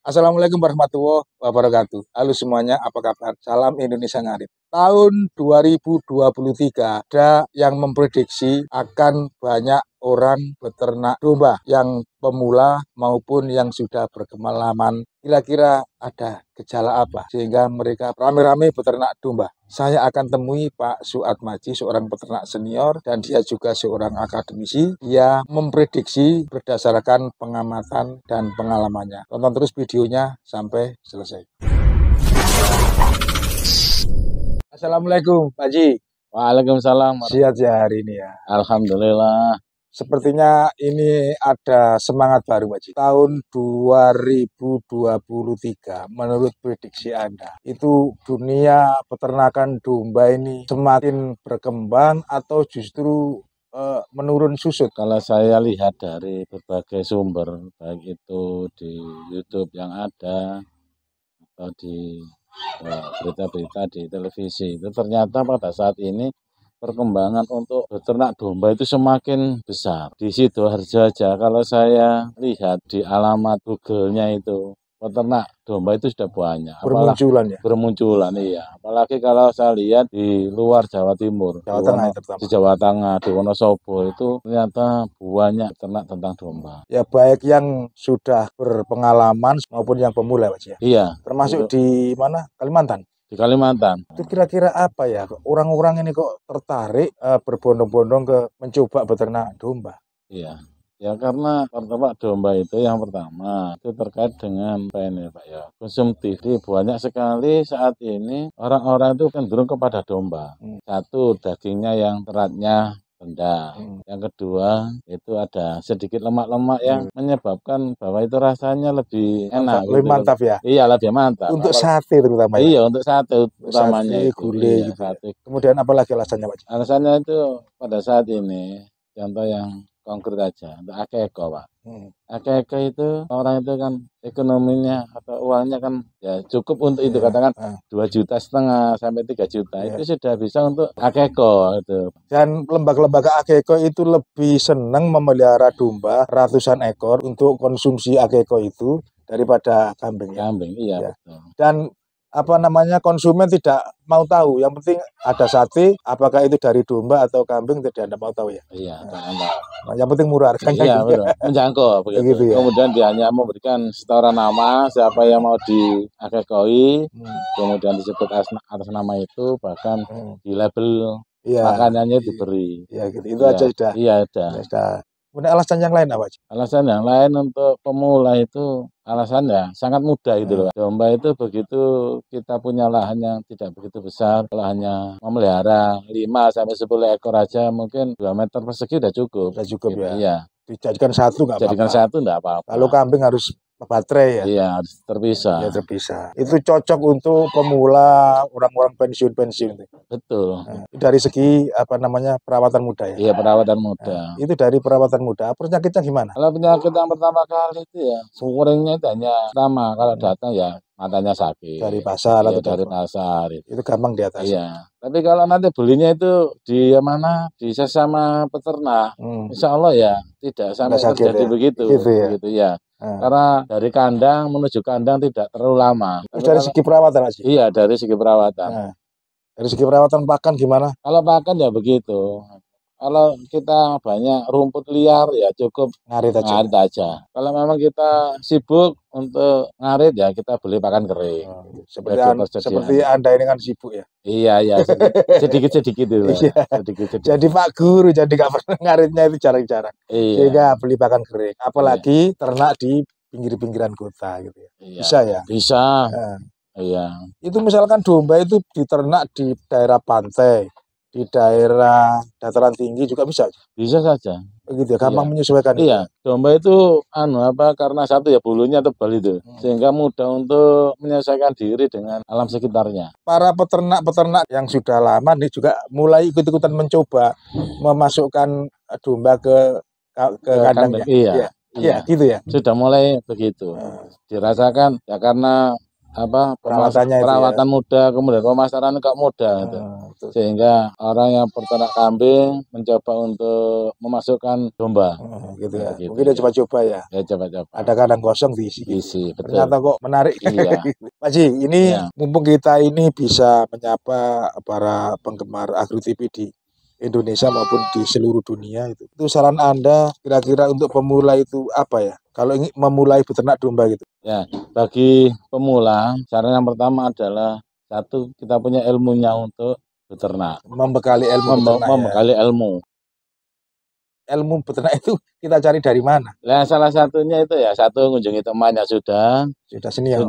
Assalamualaikum warahmatullahi wabarakatuh. Halo semuanya, apa kabar? Salam Indonesia Ngarit. Tahun 2023 ada yang memprediksi akan banyak orang beternak domba yang pemula maupun yang sudah berpengalaman. Kira-kira ada gejala apa sehingga mereka rame-rame beternak domba? Saya akan temui Pak Suat Maji, seorang peternak senior dan dia juga seorang akademisi. Dia memprediksi berdasarkan pengamatan dan pengalamannya. Tonton terus videonya sampai selesai. Assalamualaikum Pak Haji. Waalaikumsalam. Sihat ya hari ini ya. Alhamdulillah. Sepertinya ini ada semangat baru Pak Haji. Tahun 2023 menurut prediksi Anda, itu dunia peternakan domba ini semakin berkembang atau justru menurun susut? Kalau saya lihat dari berbagai sumber, baik itu di YouTube yang ada atau di berita-berita di televisi, itu ternyata pada saat ini perkembangan untuk beternak domba itu semakin besar. Di Sidoarjo aja kalau saya lihat di alamat Google-nya itu, peternak domba itu sudah banyak. Bermunculan ya? Bermunculan, iya. Apalagi kalau saya lihat di luar Jawa Timur, Jawa Tengah terutama. di Jawa Tengah, di Wonosobo itu ternyata banyak ternak tentang domba. Ya baik yang sudah berpengalaman maupun yang pemula Pak Haji ya? Iya. Termasuk di mana? Kalimantan? Di Kalimantan. Itu kira-kira apa ya? Orang-orang ini kok tertarik berbondong-bondong ke mencoba beternak domba? Iya. Ya karena peternak domba itu yang pertama itu terkait dengan apa ini Pak ya, konsumtif. Jadi banyak sekali saat ini orang-orang itu cenderung kepada domba. Satu, dagingnya yang seratnya rendah. Yang kedua itu ada sedikit lemak-lemak yang menyebabkan bahwa itu rasanya lebih enak. Lebih gitu. mantap ya? Iya, lebih mantap. Untuk sate terutama ya? Iya, untuk sate utamanya Sate, itu. gulai Iya, gitu ya. sate. Kemudian apa lagi alasannya Pak? Alasannya itu pada saat ini, contoh yang konkret aja, untuk akeko Pak. Akeko itu orang itu kan ekonominya atau uangnya kan ya cukup untuk itu, katakan 2,5 juta sampai 3 juta itu sudah bisa untuk akeko itu. Dan lembaga-lembaga akeko itu lebih senang memelihara domba ratusan ekor untuk konsumsi akeko itu daripada kambing ya? Kambing, iya Ya. betul. Dan apa namanya, konsumen tidak mau tahu, yang penting ada sate, apakah itu dari domba atau kambing tidak mau tahu ya? Iya, tak. Yang penting murah harganya. Iya betul, menjangkau begitu. Begitu ya. Kemudian dia hanya memberikan setoran nama siapa yang mau diakekoi, kemudian disebut atas nama itu, bahkan di label makanannya diberi. Iya gitu, itu aja sudah. Iya ada. Kemudian alasan yang lain apa? Alasan yang lain untuk pemula itu alasannya sangat mudah gitu loh. Domba itu begitu kita punya lahan yang tidak begitu besar, kalau hanya memelihara 5 sampai 10 ekor aja mungkin 2 meter persegi udah cukup. Sudah cukup gitu. ya. Iya. Dijadikan satu nggak apa-apa. Jadikan satu nggak apa-apa. Kalau kambing harus baterai ya? Iya, harus terpisah. Ya terpisah. Itu cocok untuk pemula, orang-orang pensiun-pensiun. Betul. Dari segi apa namanya, perawatan muda ya? Iya, perawatan muda. Itu dari perawatan muda. Penyakitnya gimana? Kalau penyakit yang pertama kali itu ya, seringnya itu hanya pertama kalau datang ya matanya sakit. Dari pasar atau dari pasar. Itu gampang diatasi. Iya. Tapi kalau nanti belinya itu di mana? Di sesama peternak, insya Allah ya tidak sampai terjadi begitu. Gitu ya. Karena dari kandang menuju kandang tidak terlalu lama. Dari segi perawatan aja? Iya, dari segi perawatan. Dari segi perawatan pakan gimana? Kalau pakan ya begitu. Kalau kita banyak rumput liar ya cukup ngarit aja. Kalau memang kita sibuk untuk ngarit ya kita beli pakan kering. Seperti Anda ini kan sibuk ya? Iya, sedikit-sedikit itu. Sedikit-sedikit. Jadi Pak Guru, jadi nggak pernah ngaritnya itu jarang-jarang. Sehingga beli pakan kering. Apalagi ternak di pinggir-pinggiran kota gitu ya. Bisa ya? Bisa. Iya. Itu misalkan domba itu diternak di daerah pantai, di daerah dataran tinggi juga bisa? Bisa saja. Begitu ya, gampang menyesuaikan. Iya, domba itu karena satu ya bulunya tebal itu, sehingga mudah untuk menyesuaikan diri dengan alam sekitarnya. Para peternak-peternak yang sudah lama nih juga mulai ikut-ikutan mencoba memasukkan domba ke kandangnya. Iya, gitu ya. Sudah mulai begitu. Dirasakan ya karena perawatan mudah, kemudian pemasaran kok mudah gitu. betul. Sehingga orang yang peternak kambing mencoba untuk memasukkan domba. Gitu ya. Gitu, Mungkin dia coba-coba ya. Ya coba-coba. Ada kandang kosong diisi gitu. Diisi, betul. Ternyata kok menarik. Iya. Pak Ji, ini Iya. mumpung kita ini bisa menyapa para penggemar Agro TV di Indonesia maupun di seluruh dunia itu saran Anda kira-kira untuk pemula itu apa ya? Kalau ingin memulai beternak domba gitu. Ya, bagi pemula, saran yang pertama adalah satu, kita punya ilmunya untuk beternak. Membekali ilmu beternak ya. Membekali ilmu. Ilmu beternak itu kita cari dari mana? Nah, salah satunya itu ya, satu mengunjungi teman yang sudah senior.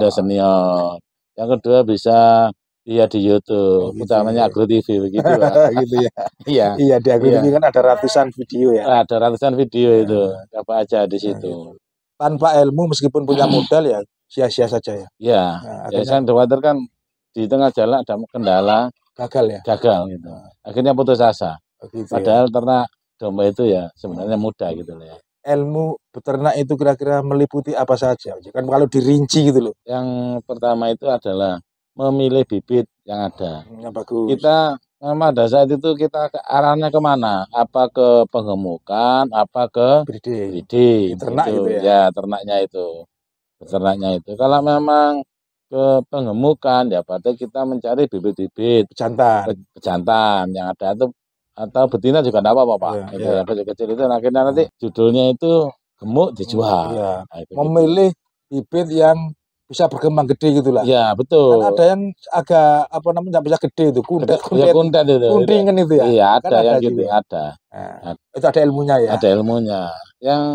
Yang kedua bisa lihat di YouTube, utamanya Agro TV begitu Pak. Gitu ya. Iya. Iya, di Agro TV kan ada ratusan video ya. Ada ratusan video itu, apa aja di situ. Tanpa ilmu meskipun punya modal ya sia-sia saja ya. Iya. Ya, saya khawatir kan di tengah jalan ada kendala, gagal gitu. Akhirnya putus asa. Padahal ternak domba itu ya sebenarnya mudah gitu loh ya. Ilmu beternak itu kira-kira meliputi apa saja? Kan kalau dirinci gitu loh. Yang pertama itu adalah memilih bibit yang ada. Yang bagus. Kita memang pada saat itu kita arahnya kemana? Apa ke penggemukan, apa ke breeding. Ternak gitu. itu ya. Ya, ternaknya itu. Ternaknya itu. Kalau memang ke penggemukan ya berarti kita mencari bibit-bibit pejantan yang ada itu, atau betina juga enggak apa-apa Pak. Itu yang kecil-kecil itu akhirnya nanti judulnya itu gemuk dijual. Nah, memilih bibit yang bisa berkembang gede gitulah. Iya, betul. Kan ada yang agak apa namanya bisa gede itu, kuntet itu. Kuntingan itu ya. Iya, ada kan yang gitu, juga. ada. Nah, itu ada ilmunya ya. Ada ilmunya. Yang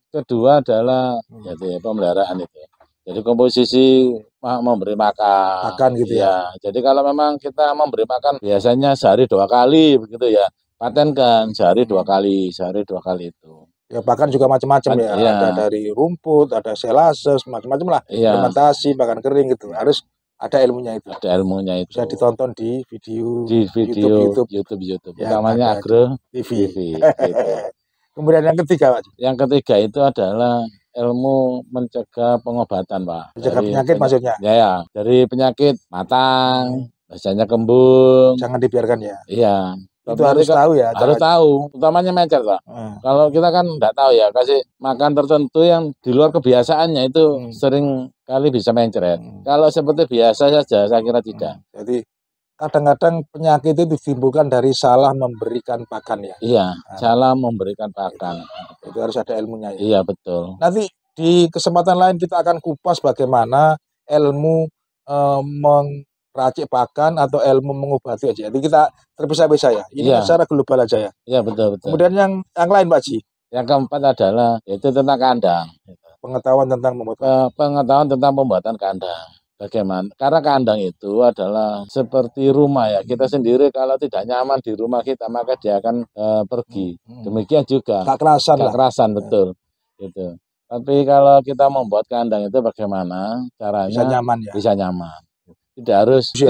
kedua adalah jadi pemeliharaan itu. Jadi komposisi memberi makan gitu ya. Jadi kalau memang kita memberi makan biasanya sehari 2 kali begitu ya. Patenkan sehari 2 kali, itu. Ya bahkan juga macam-macam ya. Ada dari rumput, ada selase, macam-macam lah. Fermentasi, bahkan kering gitu. Harus ada ilmunya itu. Ada ilmunya itu. Bisa ditonton di video YouTube. Ya, namanya Agro TV. Gitu. Kemudian yang ketiga, Pak. Yang ketiga itu adalah ilmu mencegah pengobatan, Pak. Mencegah penyakit maksudnya? Ya, dari penyakit matang, biasanya kembung. Jangan dibiarkan ya? Iya. Itu harus tahu ya? Harus tahu, utamanya mencret Pak. Kalau kita kan enggak tahu ya, kasih makan tertentu yang di luar kebiasaannya itu sering kali bisa mencret. Kalau seperti biasa saja, saya kira tidak. Jadi kadang-kadang penyakit itu ditimbulkan dari salah memberikan pakan ya? Iya, salah memberikan pakan. Itu harus ada ilmunya ya? Iya, betul. Nanti di kesempatan lain kita akan kupas bagaimana ilmu meracik pakan atau ilmu mengobati aja. Jadi kita terpisah-pisah ya. Ini secara global aja ya. Iya, betul. Kemudian yang lain Pak Ji. Yang keempat adalah itu tentang kandang. Pengetahuan tentang pembuatan kandang. Bagaimana? Karena kandang itu adalah seperti rumah ya. Kita sendiri kalau tidak nyaman di rumah kita maka dia akan pergi. Demikian juga. Gak kerasan betul. Gitu. Tapi kalau kita membuat kandang itu bagaimana caranya bisa nyaman. Tidak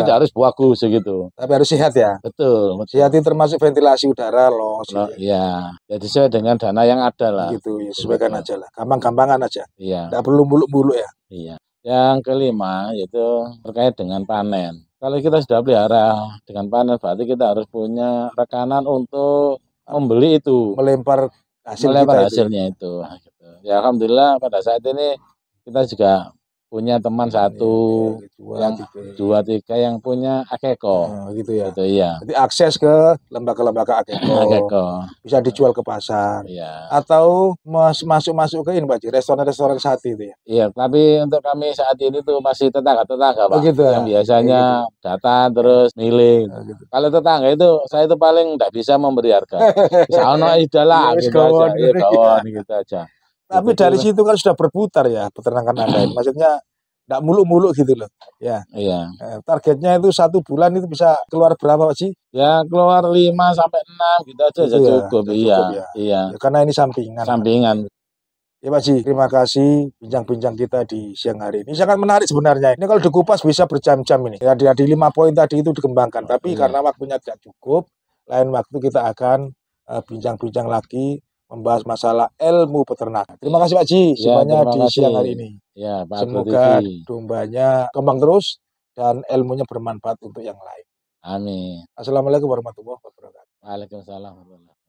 harus bagus segitu. Tapi harus sehat ya. Betul. Sehat itu termasuk ventilasi udara loh. Iya. Jadi sesuai dengan dana yang ada lah. Gitu, ya, sesuaikan aja lah. Gampang-gampangan aja. Iya. Tidak perlu muluk-muluk ya. Iya. Yang kelima yaitu terkait dengan panen. Kalau kita sudah pelihara dengan panen berarti kita harus punya rekanan untuk membeli itu. Melempar hasilnya itu. Gitu. Ya alhamdulillah pada saat ini kita juga punya teman satu, yang 2-3 yang punya Akeko. Gitu ya. Gitu, iya. Jadi akses ke lembaga-lembaga Akeko. Bisa dijual ke pasar. Iya. Atau masuk ke ini Pak, restoran-restoran sate itu ya. Iya, tapi untuk kami saat ini tuh masih tetangga-tetangga Pak. Gitu, yang biasanya datang terus milih. Gitu. Kalau tetangga itu saya itu paling tidak bisa memberi harga. Soalnya idola gitu aja. Gitu aja. Tapi dari situ kan sudah berputar ya peternakan Anda. Maksudnya tidak muluk-muluk gitu loh. Ya. Iya. Targetnya itu 1 bulan itu bisa keluar berapa Pak Ji? Ya keluar 5 sampai 6 gitu aja cukup. Iya. Ya, karena ini sampingan. Ya Pak Ji, terima kasih bincang-bincang kita di siang hari ini. Sangat menarik sebenarnya. Ini kalau dikupas bisa berjam-jam ini. Ya di 5 poin tadi itu dikembangkan. Tapi karena waktunya tidak cukup, lain waktu kita akan bincang-bincang lagi membahas masalah ilmu peternakan. Terima kasih Pak Ji semuanya di siang hari ini. Ya, Pak Semoga dombanya kembang terus dan ilmunya bermanfaat untuk yang lain. Amin. Assalamualaikum warahmatullahi wabarakatuh. Waalaikumsalam warahmatullahi